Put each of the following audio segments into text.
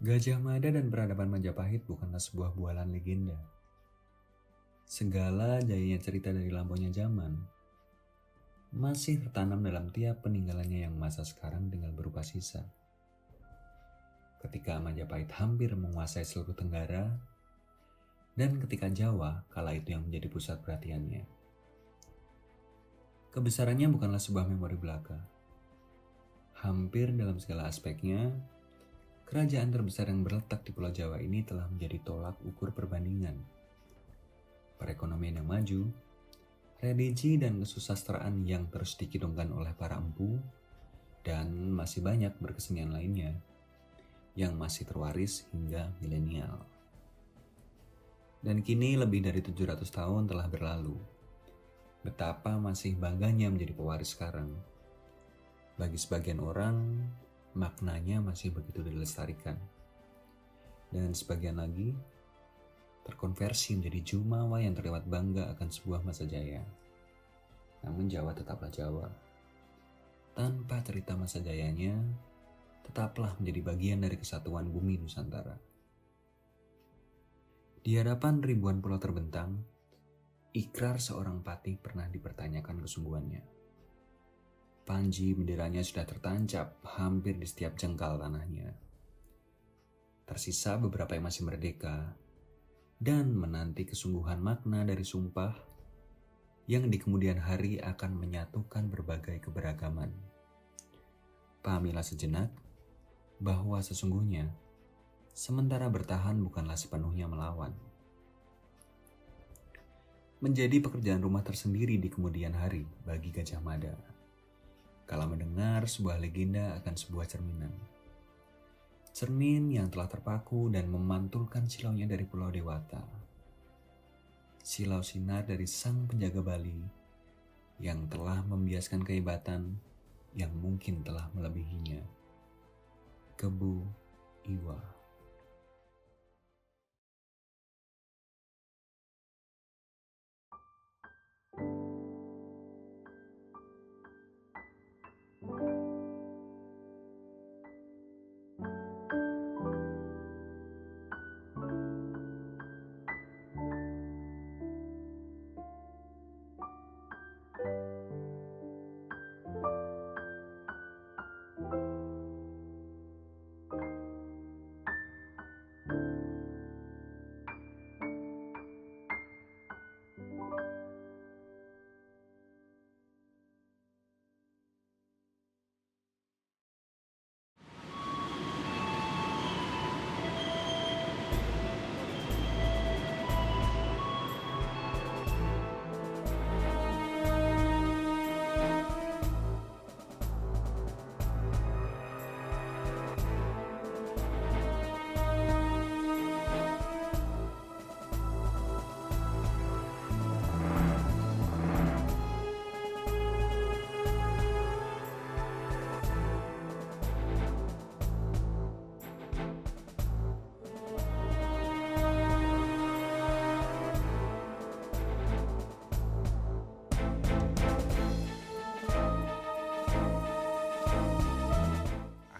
Gajah Mada dan peradaban Majapahit bukanlah sebuah bualan legenda. Segala jayanya cerita dari lampaunya zaman masih tertanam dalam tiap peninggalannya yang masa sekarang tinggal berupa sisa. Ketika Majapahit hampir menguasai seluruh Tenggara, dan ketika Jawa kala itu yang menjadi pusat perhatiannya. Kebesarannya bukanlah sebuah memori belaka. Hampir dalam segala aspeknya, kerajaan terbesar yang berletak di Pulau Jawa ini telah menjadi tolak ukur perbandingan. Perekonomian yang maju, religi dan kesusastraan yang terus dikidungkan oleh para empu, dan masih banyak berkesenian lainnya yang masih terwaris hingga milenial. Dan kini lebih dari 700 tahun telah berlalu. Betapa masih bangganya menjadi pewaris sekarang. Bagi sebagian orang, maknanya masih begitu dilestarikan. Dan sebagian lagi, terkonversi menjadi jumawa yang terlihat bangga akan sebuah masa jaya. Namun Jawa tetaplah Jawa. Tanpa cerita masa jayanya, tetaplah menjadi bagian dari kesatuan bumi Nusantara. Di hadapan ribuan pulau terbentang, ikrar seorang patih pernah dipertanyakan kesungguhannya. Panji benderanya sudah tertancap hampir di setiap jengkal tanahnya. Tersisa beberapa yang masih merdeka dan menanti kesungguhan makna dari sumpah yang di kemudian hari akan menyatukan berbagai keberagaman. Pahamilah sejenak bahwa sesungguhnya sementara bertahan bukanlah sepenuhnya melawan. Menjadi pekerjaan rumah tersendiri di kemudian hari bagi Gajah Mada. Kala mendengar sebuah legenda akan sebuah cerminan. Cermin yang telah terpaku dan memantulkan silaunya dari Pulau Dewata. Silau sinar dari sang penjaga Bali yang telah membiaskan kehebatan yang mungkin telah melebihinya. Kebu Iwa.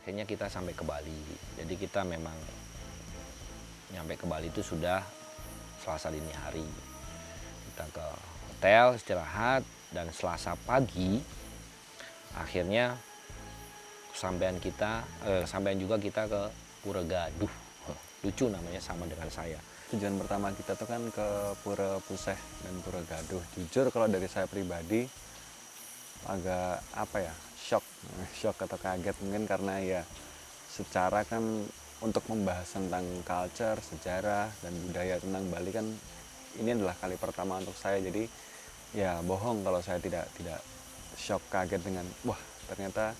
Akhirnya kita sampai ke Bali. Jadi kita memang nyampe ke Bali itu sudah Selasa dini hari. Kita ke hotel istirahat dan Selasa pagi akhirnya sampean juga kita ke Pura Gaduh. Lucu namanya sama dengan saya. Tujuan pertama kita tuh kan ke Pura Puseh dan Pura Gaduh. Jujur kalau dari saya pribadi agak shock atau kaget mungkin karena ya secara kan untuk membahas tentang culture, sejarah dan budaya tentang Bali kan ini adalah kali pertama untuk saya. Jadi ya bohong kalau saya tidak shock kaget dengan wah ternyata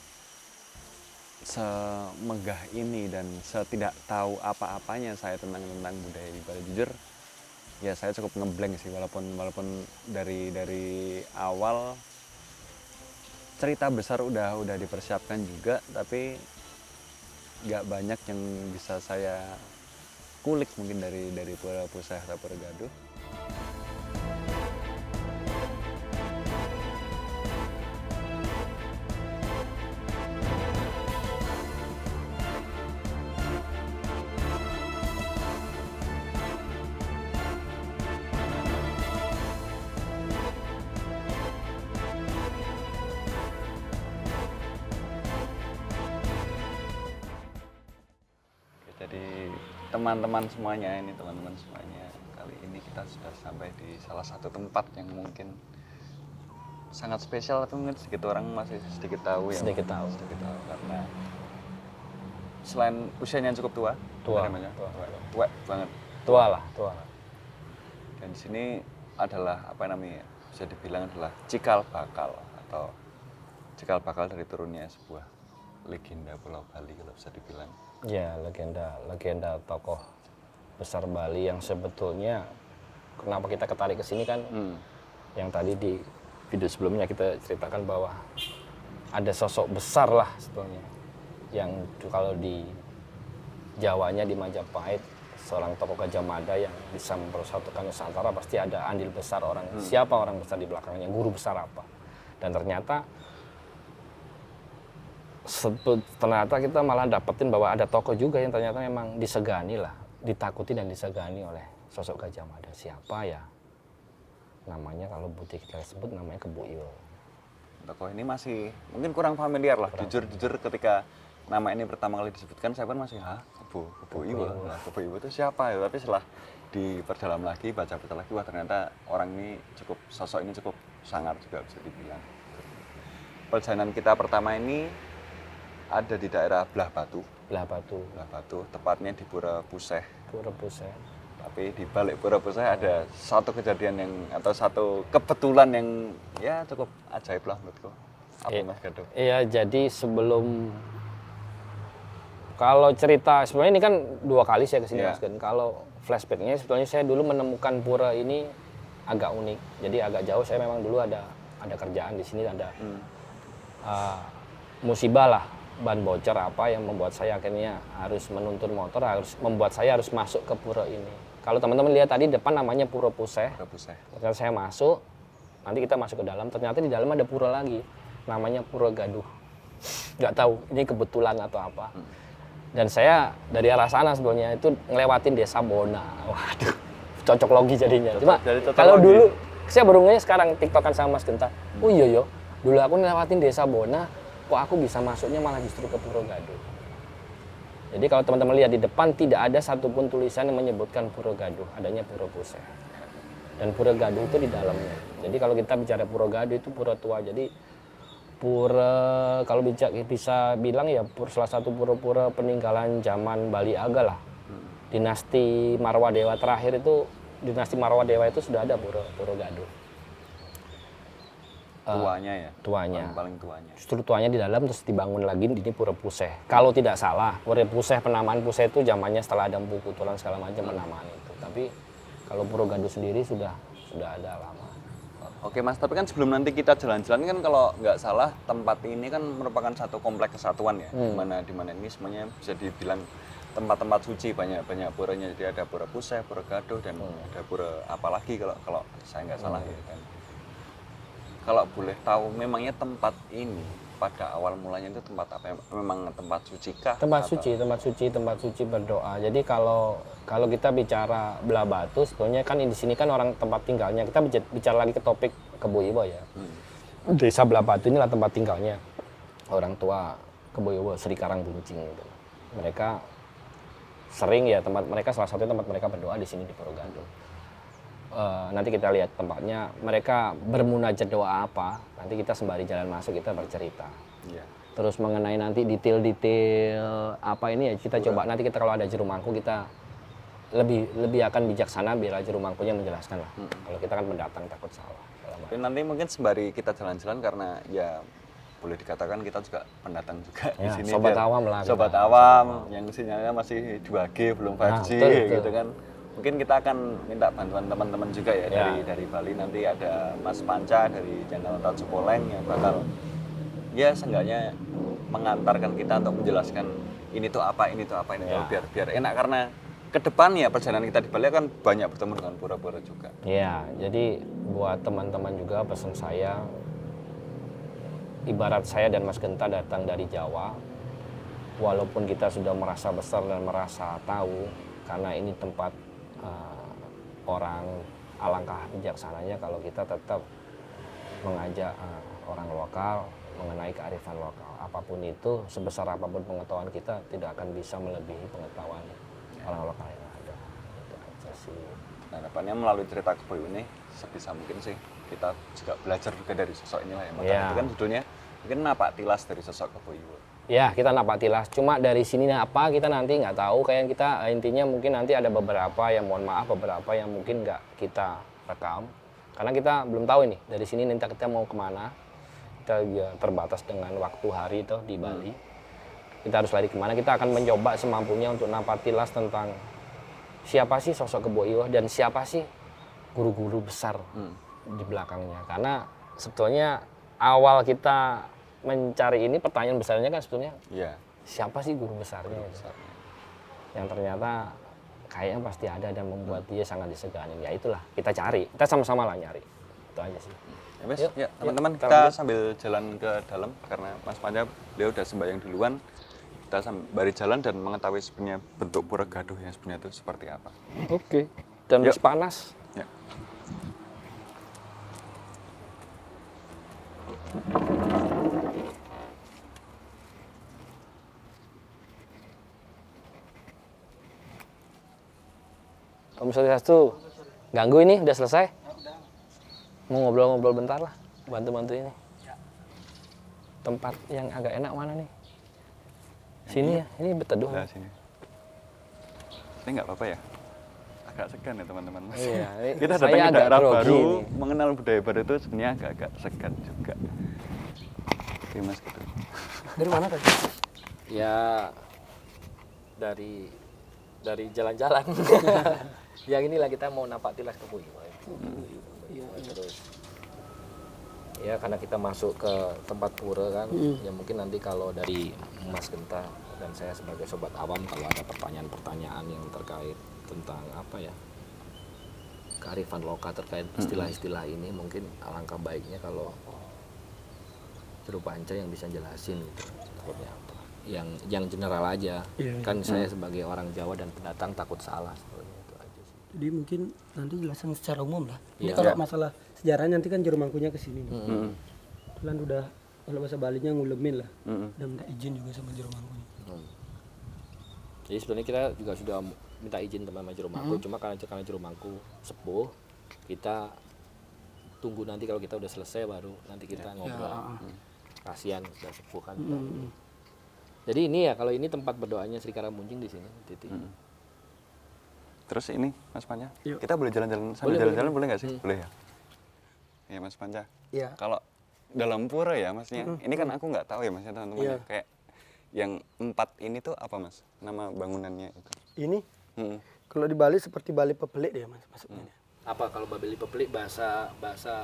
semegah ini dan setidak tahu apa-apanya saya tentang budaya di Bali. Jujur ya saya cukup ngeblank sih walaupun dari awal cerita besar udah dipersiapkan juga, tapi nggak banyak yang bisa saya kulik mungkin dari Pura Puseh atau Pura Gaduh. teman-teman semuanya, kali ini kita sudah sampai di salah satu tempat yang mungkin sangat spesial, tapi mungkin sedikit orang masih sedikit tahu ya. Sedikit tahu karena selain usianya cukup tua banget. Tua lah. Dan di sini adalah apa namanya? Bisa dibilang adalah cikal bakal dari turunnya sebuah legenda Pulau Bali kalau bisa dibilang. Ya, legenda tokoh besar Bali yang sebetulnya kenapa kita ketarik ke sini kan yang tadi di video sebelumnya kita ceritakan bahwa ada sosok besar lah sebetulnya yang kalau di Jawanya di Majapahit seorang tokoh Gajah Mada yang bisa mempersatukan Nusantara, pasti ada andil besar siapa orang besar di belakangnya, guru besar apa. Dan ternyata kita malah dapetin bahwa ada tokoh juga yang ternyata memang disegani lah, ditakuti dan disegani oleh sosok Gajah Mada. Siapa ya? Namanya kalau Budi kita sebut namanya Kebo Iwo. Tokoh ini masih mungkin kurang familiar lah. Jujur ketika nama ini pertama kali disebutkan saya pun masih Kebo Iwo. Nah, Kebo Iwo itu siapa ya? Tapi setelah diperdalam lagi, baca lagi, wah ternyata orang ini sosok ini cukup sangar juga bisa dibilang. Perjalanan kita pertama ini ada di daerah Belah Batu, tepatnya di Pura Puseh. Tapi di balik Pura Puseh ada satu kejadian satu kebetulan yang ya cukup ajaib lah menurutku. Apa Mas Gaduh? Iya, jadi kalau cerita sebenarnya ini kan 2 kali saya kesini Mas Gen. Kalau flashbacknya sebetulnya saya dulu menemukan pura ini agak unik. Jadi agak jauh, saya memang dulu ada kerjaan di sini, ada musibah lah, ban bocor apa yang membuat saya akhirnya harus menuntun motor, membuat saya harus masuk ke pura ini. Kalau teman-teman lihat tadi depan namanya Pura Puseh. Ternyata saya masuk, nanti kita masuk ke dalam, ternyata di dalam ada pura lagi, namanya Pura Gaduh. Nggak tahu ini kebetulan atau apa. Dan saya dari arah sana sebetulnya itu ngelewatin desa Bona. Waduh, cocok logi jadinya. Cuma kalau dulu, saya baru ngeh sekarang tiktokan sama Mas Genta. Oh iya yo, dulu aku ngelewatin desa Bona, kok aku bisa masuknya malah justru ke Pura Gaduh. Jadi kalau teman-teman lihat di depan tidak ada satupun tulisan yang menyebutkan Pura Gaduh, adanya Pura Puseh. Dan Pura Gaduh itu di dalamnya. Jadi kalau kita bicara Pura Gaduh itu pura tua. Jadi pura kalau bisa bilang ya salah satu pura-pura peninggalan zaman Bali Aga lah. Dinasti Marwadewa terakhir itu, dinasti Marwadewa itu sudah ada Pura Gaduh. Tuanya. Paling tuanya. Justru tuanya di dalam terus dibangun lagi di Pura Puseh. Kalau tidak salah, Pura Puseh, penamaan Puseh itu zamannya setelah ada Empu Kutulan segala macam penamaan itu. Tapi kalau Pura Gaduh sendiri sudah ada lama. Oke Mas, tapi kan sebelum nanti kita jalan-jalan kan kalau nggak salah tempat ini kan merupakan satu kompleks kesatuan ya, di mana ini semuanya bisa dibilang tempat-tempat suci, banyak puranya. Jadi ada Pura Puseh, Pura Gaduh, dan ada pura apa lagi kalau saya nggak salah ya kan. Kalau boleh tahu, memangnya tempat ini pada awal mulanya itu tempat apa? Memang tempat suci kah? Tempat suci berdoa. Jadi kalau kita bicara Belah Batu, sebetulnya kan di sini kan orang tempat tinggalnya. Kita bicara lagi ke topik Kebo Iwo ya. Desa Belah Batu inilah tempat tinggalnya orang tua Kebo Iwo, Sri Karangbuncing gitu. Mereka sering ya salah satu tempat mereka berdoa di sini di Pura Gaduh. Nanti kita lihat tempatnya, mereka bermunajat doa apa, nanti kita sembari jalan masuk kita bercerita. Terus mengenai nanti detail-detail apa ini ya kita coba nanti kita kalau ada juru mangku kita lebih akan bijaksana biar juru mangkunya menjelaskan lah. Kalau kita kan mendatang takut salah. Tapi nanti mungkin sembari kita jalan-jalan karena ya boleh dikatakan kita juga pendatang juga di sini. Sobat awam lah. Sobat awam yang sinyalnya masih 2G belum 5G gitu kan. Mungkin kita akan minta bantuan teman-teman juga ya, dari Bali. Nanti ada Mas Panca dari channel Tahu Cepoleng yang bakal ya seenggaknya mengantarkan kita untuk menjelaskan ini tuh apa, biar enak karena ke depan ya perjalanan kita di Bali kan banyak bertemu dengan pura-pura juga. Iya, jadi buat teman-teman juga pesan saya, ibarat saya dan Mas Genta datang dari Jawa, walaupun kita sudah merasa besar dan merasa tahu, karena ini tempat orang, alangkah bijaksananya kalau kita tetap mengajak orang lokal mengenai kearifan lokal. Apapun itu, sebesar apapun pengetahuan kita tidak akan bisa melebihi pengetahuan orang lokal yang ada. Itu aja sih. Harapannya melalui cerita Kebo ini sebisa mungkin sih kita juga belajar juga dari sosok inilah ya. Mas. Iya. Itu kan judulnya mungkin napak tilas dari sosok Kebo Iwo. Ya, kita napak tilas. Cuma dari sini apa kita nanti nggak tahu. Kayak kita intinya mungkin nanti ada beberapa yang mohon maaf, beberapa yang mungkin nggak kita rekam. Karena kita belum tahu ini. Dari sini nanti kita mau kemana. Kita ya, terbatas dengan waktu hari itu di Bali. Kita harus lari kemana. Kita akan mencoba semampunya untuk napak tilas tentang siapa sih sosok Kebo Iwo dan siapa sih guru-guru besar di belakangnya. Karena sebetulnya awal kita mencari ini pertanyaan besarnya kan sebetulnya Iya. siapa sih guru besarnya itu? Yang ternyata kayaknya pasti ada dan membuat dia sangat disegani. Ya itulah kita cari, kita sama-sama lah nyari. Itu aja sih. Ya, Mas, Yuk, ya teman-teman kita kita lanjut. sambil jalan ke dalam karena Mas Panja beliau udah sembahyang duluan. Kita sembari jalan dan mengetahui sebenarnya bentuk pura gaduh yang sebenarnya itu seperti apa. Oke. Dan Yuk. masih panas. Ya. Om Swastiastu, ganggu ini udah selesai? Mau ngobrol-ngobrol bentar lah, bantu-bantu ini. Tempat yang agak enak mana nih? Sini ya, ini berteduh. Nah, sini. Ini nggak apa-apa ya? Agak segan ya teman-teman. Iya, Kita saya datang ke agak daerah grogi baru, nih. mengenal budaya baru itu sebenarnya agak-agak segan juga. Oke Mas gitu. Dari mana tadi? Ya dari jalan-jalan. Yang inilah kita mau napak tilas Kebo Iwo. Terus ya karena kita masuk ke tempat pura kan, ya mungkin nanti kalau dari Mas Genta dan saya sebagai sobat awam kalau ada pertanyaan-pertanyaan yang terkait tentang apa ya kearifan lokal terkait istilah-istilah ini, mungkin alangkah baiknya kalau Juru Panca yang bisa jelasin gitu takutnya apa yang general aja. Iya, Kan saya sebagai orang Jawa dan pendatang takut salah sebetulnya, itu aja sih. Jadi mungkin nanti jelasin secara umum lah. Ini Iya. kalau Iya. masalah sejarahnya nanti kan Juru Mangkunya ke sini nih. Kebetulan udah kalau bahasa Balinya ngulemin lah. Udah minta izin juga sama Juru Mangkunya. Jadi sebenarnya kita juga sudah minta izin sama Juru Mangku, cuma karena Juru Mangku sepuh, kita tunggu nanti kalau kita udah selesai baru nanti kita ngobrol. Kasihan sudah sepuh kan. Jadi ini ya kalau ini tempat berdoanya Sri Karamunjing di sini, titik. Terus ini Mas Panja, Yuk. kita boleh jalan-jalan sambil jalan-jalan boleh nggak sih? Boleh ya? Iya Mas Panja. Iya. Kalau dalam pura ya Masnya, ini kan aku nggak tahu ya Masnya teman-teman. Iya. Ya. Kayak yang 4 ini tuh apa Mas? Nama bangunannya itu. Ini Mm-mm. kalau di Bali seperti Bali Pepelik dia mas maksudnya. Apa kalau Babeli Pepelik bahasa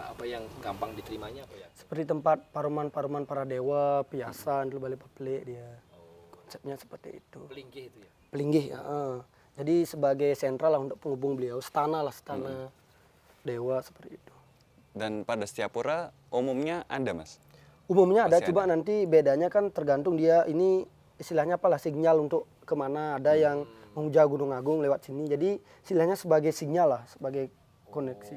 apa yang gampang diterimanya apa ya? Seperti tempat paruman-paruman para dewa, piasan dulu Bali Pepelik dia. Konsepnya seperti itu. Pelinggih itu ya. Pelinggih, jadi sebagai sentral lah untuk penghubung beliau, stana dewa seperti itu. Dan pada setiap pura umumnya ada Mas. Umumnya ada, Pasti coba nanti bedanya kan tergantung dia ini istilahnya apalah sinyal untuk kemana. Ada yang menguja Gunung Agung lewat sini, jadi istilahnya sebagai sinyal lah, sebagai koneksi.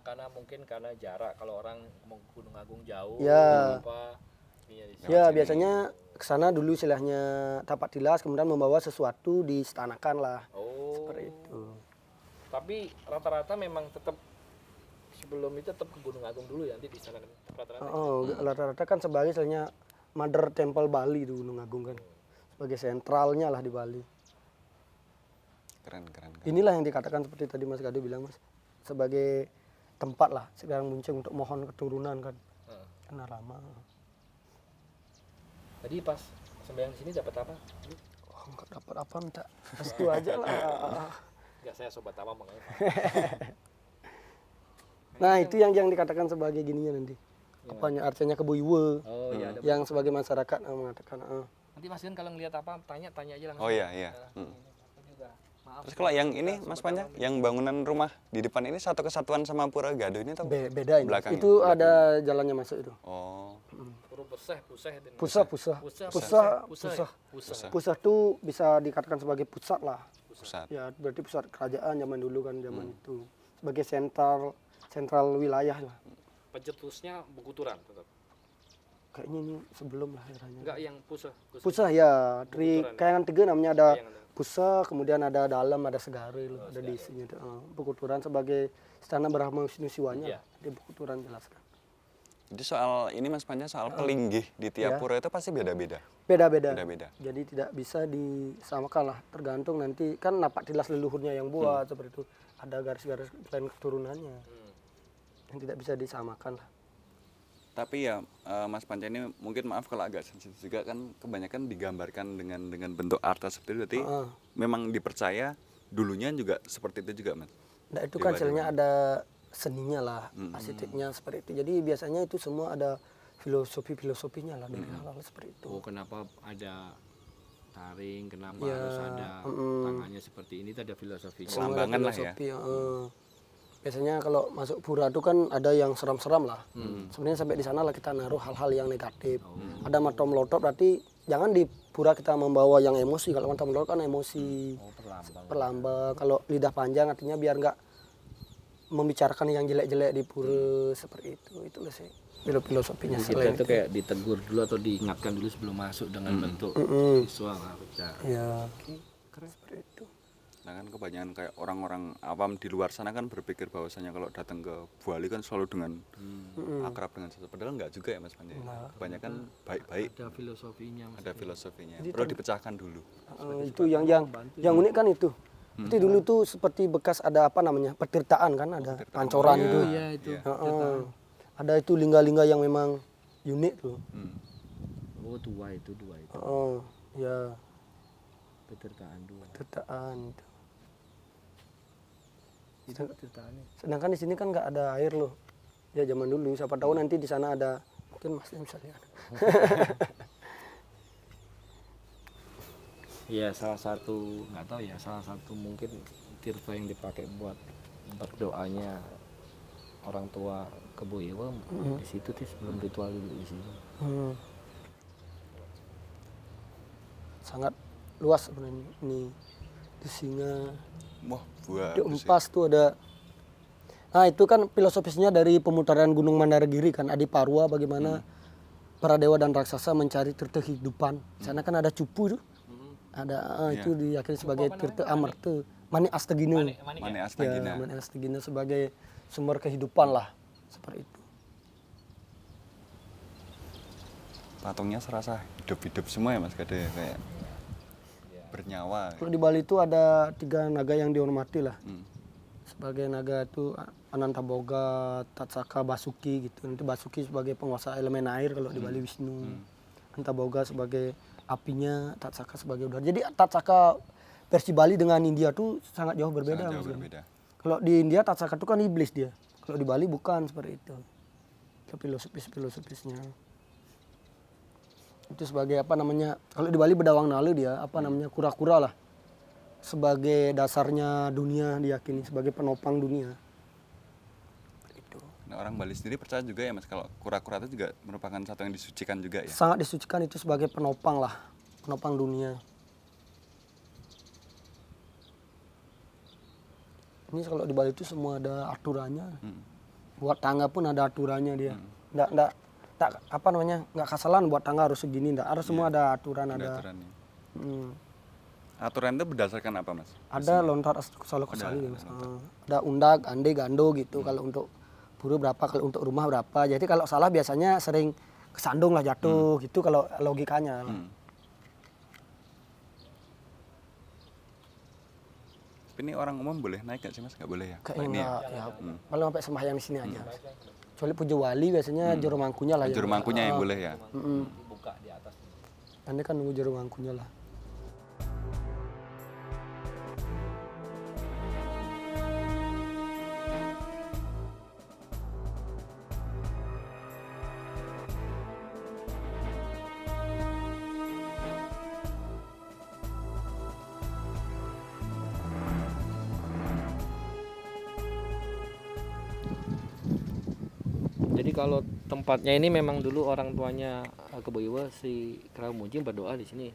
Karena mungkin karena jarak kalau orang mau Gunung Agung jauh Ya. apa iya, Ya biasanya ke sana dulu istilahnya tapak tilas, kemudian membawa sesuatu disetanakan lah, seperti itu. Tapi rata-rata memang tetap sebelum itu tetap ke Gunung Agung dulu ya nanti di sana kan rata-rata. Rata-rata kan sebagai istilahnya Mother Temple Bali itu Gunung Agung kan, sebagai sentralnya lah di Bali. Keren. Inilah yang dikatakan seperti tadi Mas Gado bilang mas, sebagai tempat lah sekarang muncul untuk mohon keturunan kan, karena lama. Tadi pas sembahyang di sini dapat apa? Oh, nggak dapat apa minta restu aja lah. Enggak, saya sobat awam makanya. Nah itu yang dikatakan sebagai gininya nanti. Apanya artinya Kebo Iwo. Oh iya ada. Yang sebagai masyarakat mengatakan. Nanti Mas Gun kalau ngelihat apa tanya aja langsung. Oh iya. Aku juga. Maaf. Terus kalau yang ini Mas Panja, yang bangunan rumah di depan ini satu kesatuan sama pura gaduh ini atau Beda ini. belakangnya? Itu ada jalannya masuk itu. Oh. Pusah itu. Pusat itu bisa dikatakan sebagai pusat lah. Pusat. Ya berarti pusat kerajaan zaman dulu kan zaman itu. Sebagai sentral wilayah lah. Pencetusnya Bekuturan tetap. Kayaknya ini sebelum lah eranya. Enggak yang pusah. Pusat ya, dari Kayangan Tiga namanya ada pusat, kemudian ada dalam, ada segare loh, ada di sini. Bekuturan sebagai istana Brahma Wisnu Siwanya, di Bekuturan jelaskan. Jadi soal ini Mas Panca, soal pelinggih di tiap pura itu pasti beda-beda. Beda-beda. Beda-beda. Jadi tidak bisa disamakan lah, tergantung nanti kan napak tilas leluhurnya yang buat seperti itu. Ada garis-garis lain keturunannya yang tidak bisa disamakan lah. Tapi ya Mas Panca ini mungkin maaf kalau agak sensitif juga, kan kebanyakan digambarkan dengan bentuk arta seperti itu. Berarti memang dipercaya dulunya juga seperti itu juga, Mas. Nah itu kan hasilnya ada seninya lah, arsiteknya seperti itu. Jadi biasanya itu semua ada filosofinya lah dari hal-hal seperti itu. Oh, kenapa ada taring, kenapa Ya, harus ada tangannya seperti ini, itu ada filosofinya. Semua ada Pelambangan lah ya. filosofi, biasanya kalau masuk pura itu kan ada yang seram-seram lah. Sebenarnya sampai di sana lah kita naruh hal-hal yang negatif. Ada mata melotot, berarti jangan di pura kita membawa yang emosi. Kalau mata melotot kan emosi, perlambang. Kalau lidah panjang artinya biar nggak membicarakan yang jelek-jelek di pura seperti itu. Itulah sih filosofinya. Kita itu kayak ditegur dulu atau diingatkan dulu sebelum masuk dengan bentuk visual harusnya. Ya, keren seperti itu. Nah kan kebanyakan kayak orang-orang awam di luar sana kan berpikir bahwasanya kalau datang ke Buali kan selalu dengan akrab dengan sesuatu. Padahal enggak juga ya Mas Panca. Kebanyakan baik-baik, Ada filosofinya. Mas. ada filosofinya. Perlu dipecahkan dulu. Itu yang unik kan itu. Itu dulu tuh seperti bekas ada apa namanya petirtaan kan, ada pancoran itu. Iya itu. Ada itu lingga-lingga yang memang unik tuh. Oh dua itu. Ya Petirtaan dua. petirtaan itu. Itu petirtaannya. Sedangkan di sini kan nggak ada air loh. Ya zaman dulu, siapa tahu nanti di sana ada, mungkin masnya bisa lihat. Ya salah satu, nggak tahu ya, salah satu mungkin tirta yang dipakai buat berdoanya orang tua Kebo Iwa di situ tuh sebelum ritual dulu di sini. Sangat luas sebenarnya ini. Di Singa, Wah, buah. di Empas tuh ada. Nah itu kan filosofisnya dari pemutaran Gunung Mandaragiri kan, Adiparwa bagaimana para dewa dan raksasa mencari tirta kehidupan. Di sana kan ada cupu tuh. Ada itu diyakini sebagai tirta amarta, Mani Astagina. Mane Astagina. Ya, Mani Astagina sebagai sumber kehidupan lah, seperti itu. Patungnya serasa hidup-hidup semua ya Mas, kayak bernyawa. Kalau di Bali itu ada 3 naga yang dihormati lah. Sebagai naga itu Anantaboga, Tatsaka, Basuki gitu. Nanti Basuki sebagai penguasa elemen air kalau di Bali Wisnu. Anantaboga sebagai apinya, Tatsaka sebagai udara. Jadi Tatsaka versi Bali dengan India tuh sangat jauh berbeda. Sangat jauh Mas. berbeda. Kalau di India Tatsaka itu kan iblis dia. Kalau di Bali bukan seperti itu. Itu filosofisnya. Itu sebagai apa namanya, kalau di Bali Bedawang Nalu dia apa namanya, kura-kura lah, sebagai dasarnya dunia diyakini sebagai penopang dunia. Itu Nah, orang Bali sendiri percaya juga ya Mas, kalau kura-kura itu juga merupakan satu yang disucikan juga ya. sangat disucikan, itu sebagai penopang lah, penopang dunia. Ini kalau di Bali itu semua ada aturannya. Buat tangga pun ada aturannya dia. Nggak apa namanya, nggak kasalan buat tangga harus segini, nggak. Harus semua ada aturan, ada. Aturannya. Hmm. Aturan itu berdasarkan apa Mas? Ada lontar salo kesali, Mas. Ada undak, ande, gando gitu. Kalau untuk pura berapa, kalau untuk rumah berapa. Jadi kalau salah biasanya sering kesandung lah, jatuh gitu kalau logikanya. Tapi ini orang umum boleh naik nggak sih Mas? Nggak boleh ya? Kayaknya ya, paling sampai sembahyang di sini aja. Kecuali Puja Wali biasanya juru mangkunya lah. Juru mangkunya yang boleh ya? Buka di atas. Anda kan nunggu juru mangkunya lah. Jadi kalau tempatnya ini memang dulu orang tuanya Kebo Iwa si Kerau Muncing berdoa di sini.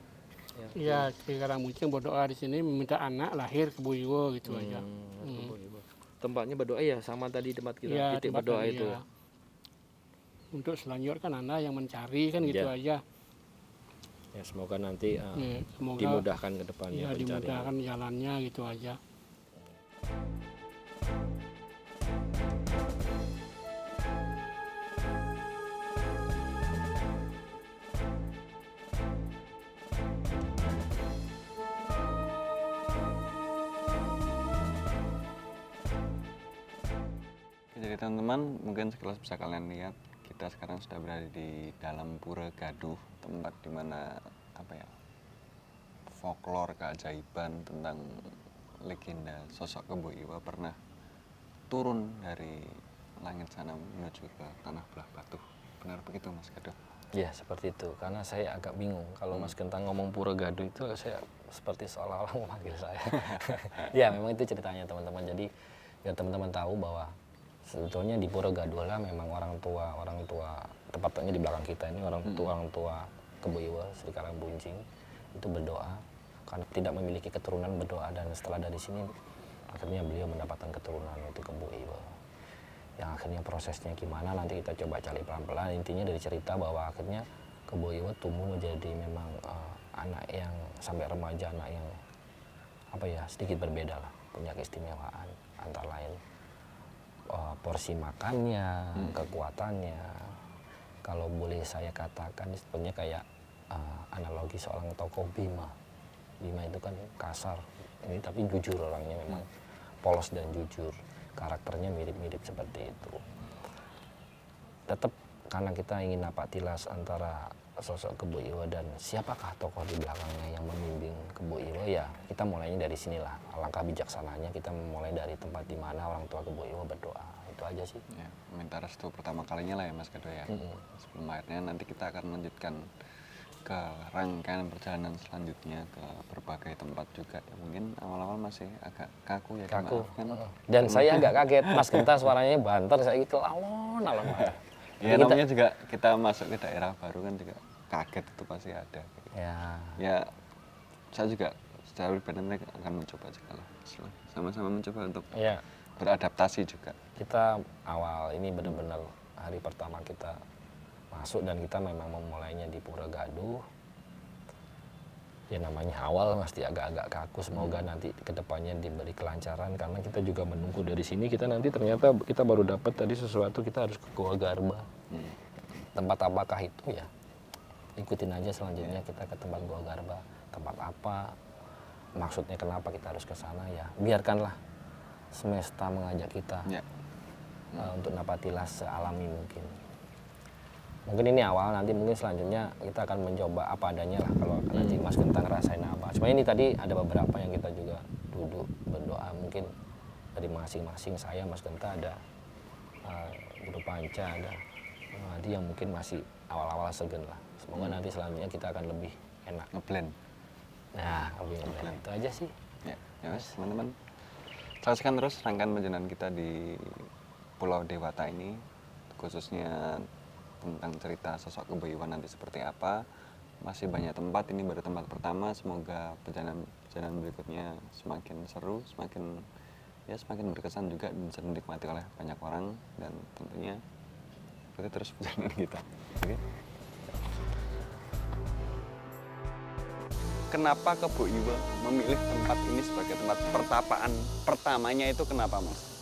Iya, sekarang Muncing berdoa di sini meminta anak lahir ke Boyo gitu aja. Kebo Iwa. Tempatnya berdoa ya sama tadi tempat kita Iya, titik tempat berdoa tadi, itu. ya. Untuk selanjutnya kan anak yang mencari kan gitu Iya. aja. Ya, semoga nanti Semoga dimudahkan ke depannya ya pencarian. dimudahkan jalannya gitu aja. Jadi teman-teman, mungkin sekilas bisa kalian lihat, kita sekarang sudah berada di dalam Pura Gaduh, tempat dimana apa ya, folklore keajaiban tentang legenda sosok Kebo Iwa pernah turun dari langit sana menuju ke tanah belah batu. Benar begitu Mas Gaduh? Ya seperti itu, karena saya agak bingung kalau Mas Gentang ngomong Pura Gaduh itu saya seperti seolah-olah memanggil saya. Ya memang itu ceritanya teman-teman, jadi biar teman-teman tahu bahwa sebetulnya di Pura Gaduh lah memang orang tua tepatnya di belakang kita ini orang tua Kebo Iwa Sri Karangbuncing itu berdoa karena tidak memiliki keturunan, berdoa, dan setelah dari sini akhirnya beliau mendapatkan keturunan itu Kebo Iwa. Yang akhirnya prosesnya gimana nanti kita coba cari pelan-pelan. Intinya dari cerita bahwa akhirnya Kebo Iwa tumbuh menjadi memang anak yang sampai remaja, anak yang apa ya, sedikit berbeda lah, punya keistimewaan antara lain porsi makannya, kekuatannya. Kalau boleh saya katakan sebenarnya kayak analogi seorang tokoh Bima. Bima itu kan kasar, ini tapi jujur orangnya, memang polos dan jujur. Karakternya mirip-mirip seperti itu. Tetap karena kita ingin napak tilas antara sosok Kebo Iwa dan siapakah tokoh di belakangnya yang membimbing Kebo Iwa, ya kita mulainya dari sinilah. Alangkah bijaksananya kita memulai dari tempat di mana orang tua Kebo Iwa berdoa. Itu aja sih. Ya, minta restu pertama kalinya lah ya Mas Gaduh ya. Sebelum akhirnya nanti kita akan melanjutkan ke rangkaian perjalanan selanjutnya ke berbagai tempat juga. Ya, mungkin awal-awal masih agak kaku ya, Kaku. dimaafkan. Dan saya agak kaget, Mas Genta suaranya banter, saya gitu alon-alon. Ya namanya juga kita masuk ke daerah baru kan juga kaget itu pasti ada. Ya, Ya saya juga secara pribadi mereka akan mencoba juga lah. Sama-sama mencoba untuk ya. beradaptasi juga. Kita awal ini benar-benar hari pertama kita masuk dan kita memang memulainya di Pura Gaduh. Ya namanya awal pasti agak-agak kaku, semoga nanti kedepannya diberi kelancaran karena kita juga menunggu dari sini. Kita nanti ternyata kita baru dapat tadi sesuatu, kita harus ke Goa Garba. Tempat apakah itu ya? Ikutin aja selanjutnya kita ke tempat Goa Garba. Tempat apa? Maksudnya kenapa kita harus ke sana ya? Biarkanlah semesta mengajak kita untuk napatilas sealami mungkin. Mungkin ini awal, nanti mungkin selanjutnya kita akan mencoba apa adanya lah kalau nanti Mas Gentang rasain apa. Sebenarnya ini tadi ada beberapa yang kita juga duduk berdoa, mungkin dari masing-masing. Saya, Mas Genta, ada Guru Panca, ada Adi yang mungkin masih awal-awal segen lah. Semoga nanti selanjutnya kita akan lebih enak. Ngeblend. Nah, lebih ngeblend. Itu aja sih. Ya mas, teman-teman. Saksikan terus rangkaian perjalanan kita di Pulau Dewata ini, khususnya tentang cerita sosok Kebo Iwa nanti seperti apa. Masih banyak tempat, ini baru tempat pertama. Semoga perjalanan berikutnya semakin seru, semakin berkesan juga dan bisa dinikmati oleh banyak orang, dan tentunya ikuti terus perjalanan kita. Oke? Kenapa Kebo Iwa memilih tempat ini sebagai tempat pertapaan pertamanya itu kenapa mas?